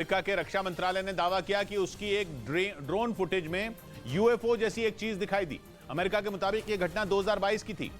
America के रक्षा मंत्रालय ने दावा किया कि उसकी एक ड्रोन फुटेज में यूएफओ जैसी एक चीज दिखाई दी। अमेरिका के मुताबिक यह घटना 2022 की थी,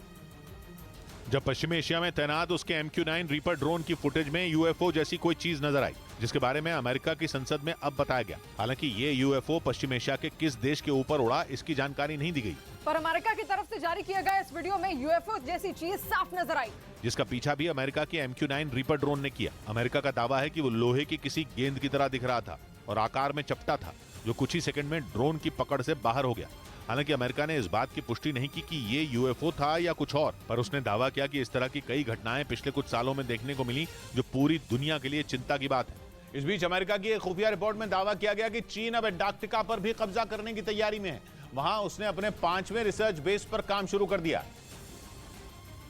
जब पश्चिमी एशिया में तैनात उसके MQ-9 रीपर ड्रोन की फुटेज में यूएफओ जैसी कोई चीज नजर आई, जिसके बारे में अमेरिका की संसद में अब बताया गया। हालांकि ये यूएफओ पश्चिम एशिया के किस देश के ऊपर उड़ा, इसकी जानकारी नहीं दी गई। पर अमेरिका की तरफ से जारी किए गए इस वीडियो में यूएफओ जैसी चीज साफ नजर आई, जिसका पीछा भी अमेरिका के MQ-9 रीपर ड्रोन ने किया। अमेरिका का दावा है कि वो लोहे की किसी गेंद की तरह दिख रहा था और आकार में चपटा था, जो कुछ ही सेकंड में ड्रोन की पकड़ से बाहर हो गया। हालांकि अमेरिका ने इस बात की पुष्टि नहीं की कि ये यूएफओ था या कुछ और, पर उसने दावा किया कि इस तरह की कई घटनाएं पिछले कुछ सालों में देखने को मिली, जो पूरी दुनिया के लिए चिंता की बात है। इस बीच अमेरिका की एक खुफिया रिपोर्ट में दावा किया गया कि चीन अब अंटार्कटिका पर भी कब्जा करने की तैयारी में है। वहां उसने अपने 5वें रिसर्च बेस पर काम शुरू कर दिया,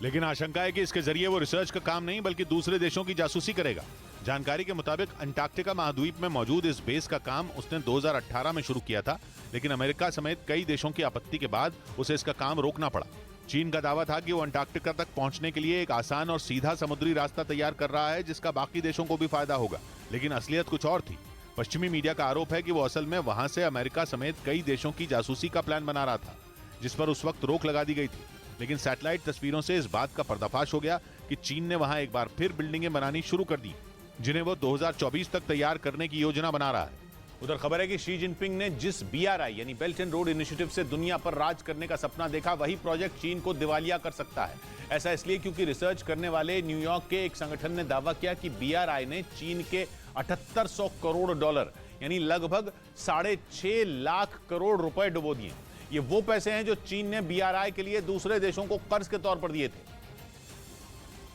लेकिन आशंका है कि इसके जरिए वो रिसर्च का काम नहीं बल्कि दूसरे देशों की जासूसी करेगा। जानकारी के मुताबिक अंटार्कटिका महाद्वीप में मौजूद इस बेस का काम उसने 2018 में शुरू किया था, लेकिन अमेरिका समेत कई देशों की आपत्ति के बाद उसे इसका काम रोकना पड़ा। चीन का दावा था कि वो अंटार्कटिका तक पहुंचने के लिए एक आसान और सीधा समुद्री रास्ता तैयार कर रहा है, जिसका बाकी देशों को भी फायदा होगा, लेकिन असलियत कुछ और थी। पश्चिमी मीडिया का आरोप है कि वो असल में वहां से अमेरिका समेत कई देशों की जासूसी का प्लान बना रहा था, जिस पर उस वक्त रोक लगा दी गई थी। लेकिन सैटेलाइट तस्वीरों से इस बात का पर्दाफाश हो गया कि चीन ने वहां एक बार फिर बिल्डिंगें बनानी शुरू कर दी, जिन्हें वो 2024 तक तैयार करने की योजना बना रहा है। उधर खबर है कि शी जिनपिंग ने जिस BRI यानी बेल्ट एंड रोड इनिशिएटिव से दुनिया पर राज करने का सपना देखा, वही प्रोजेक्ट चीन को दिवालिया कर सकता है। ऐसा इसलिए क्योंकि रिसर्च करने वाले न्यूयॉर्क के एक संगठन ने दावा किया कि BRI ने चीन के 7800 करोड़ डॉलर यानी लगभग 6.5 लाख करोड़ रुपए डुबो दिए। ये वो पैसे हैं जो चीन ने BRI के लिए दूसरे देशों को कर्ज के तौर पर दिए थे।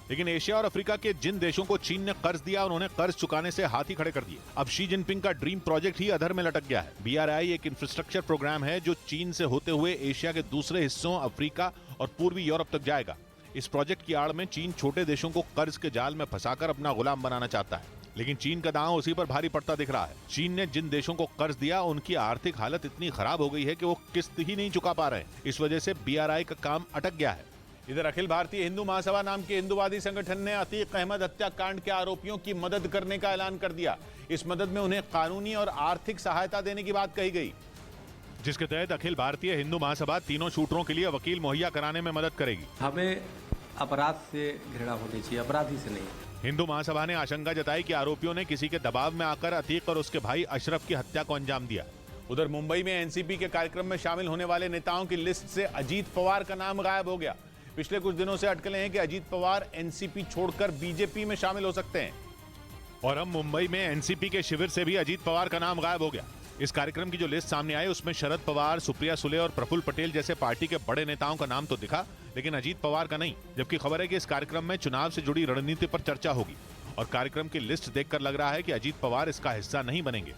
लेकिन एशिया और अफ्रीका के जिन देशों को चीन ने कर्ज दिया, उन्होंने कर्ज चुकाने से हाथ ही खड़े कर दिए। अब शी जिनपिंग का ड्रीम प्रोजेक्ट ही अधर में लटक गया है। BRI एक इंफ्रास्ट्रक्चर प्रोग्राम है जो चीन से होते हुए एशिया के दूसरे हिस्सों, अफ्रीका और पूर्वी यूरोप तक जाएगा। इस प्रोजेक्ट की आड़ में चीन छोटे देशों को कर्ज के जाल में फंसाकर अपना गुलाम बनाना चाहता है, लेकिन चीन का दांव उसी पर भारी पड़ता दिख रहा है। चीन ने जिन देशों को कर्ज दिया, उनकी आर्थिक हालत इतनी खराब हो गई है कि वो किस्त ही नहीं चुका पा रहे हैं। इस वजह से BRI का काम अटक गया है। इधर अखिल भारतीय हिंदू महासभा नाम के हिंदुवादी संगठन ने अतीक अहमद हत्याकांड के आरोपियों की मदद करने का ऐलान कर दिया। इस मदद में उन्हें कानूनी और आर्थिक सहायता देने की बात कही गई, जिसके तहत अखिल भारतीय हिंदू महासभा तीनों शूटरों के लिए वकील मुहैया कराने में मदद करेगी। हमें अपराध से घृणा होनी चाहिए, अपराधी से नहीं। हिंदू महासभा ने आशंका जताई कि आरोपियों ने किसी के दबाव में आकर अतीक और उसके भाई अशरफ की हत्या को अंजाम दिया। उधर मुंबई में एनसीपी के कार्यक्रम में शामिल होने वाले नेताओं की लिस्ट से अजीत पवार का नाम गायब हो गया। पिछले कुछ दिनों से अटकलें हैं कि अजीत पवार एनसीपी छोड़कर बीजेपी में शामिल हो सकते हैं, और अब मुंबई में एनसीपी के शिविर से भी अजीत पवार का नाम गायब हो गया। इस कार्यक्रम की जो लिस्ट सामने आई, उसमें शरद पवार, सुप्रिया सुले और प्रफुल्ल पटेल जैसे पार्टी के बड़े नेताओं का नाम तो दिखा, लेकिन अजीत पवार का नहीं। जबकि खबर है कि इस कार्यक्रम में चुनाव से जुड़ी रणनीति पर चर्चा होगी, और कार्यक्रम की लिस्ट देखकर लग रहा है कि अजीत पवार इसका हिस्सा नहीं बनेंगे।